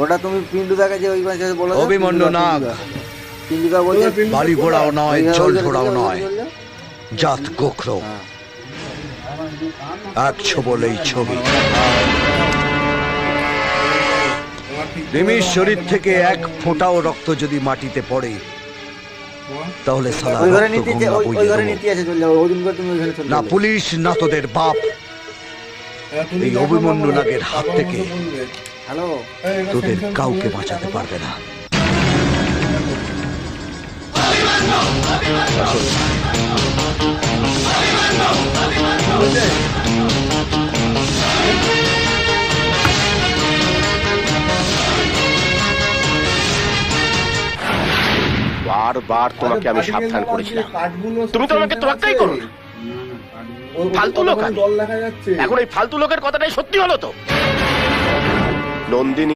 ওটা তুমি পিন্টুদাকে যে ওই মাঝে বলো, অভিমন্যু নাগ পিন্টুদা বলছে বাড়ি ঘোড়াও নয়, জল ঝোড়াও নয়, জাত গোখরো, এক ছোবলেই ছবি। রিমির শরীর থেকে এক ফোঁটাও রক্ত যদি মাটিতে পড়ে তাহলে সালা ওই ঘরে রক্ত নীতি গঙ্গা ওই বইয়ে ঘরে দেবো। নীতি আছে, চলে যাবো ওই দিন করে তুমি ওইখানে চলে না যাবে। পুলিশ না তোদের বাপ এই অভিমন্যু নাগের হাত থেকে হ্যালো, তোদের কাউকে বাঁচাতে পারবে না। বারবার তোমাকে আমি সাবধান করেছিলাম, তুমি তো আমাকে তোয়াক্কাই করো না। ফালতু লোক আমি। এখন এই ফালতু লোকের কথাটাই সত্যি হলো তো। নন্দিনী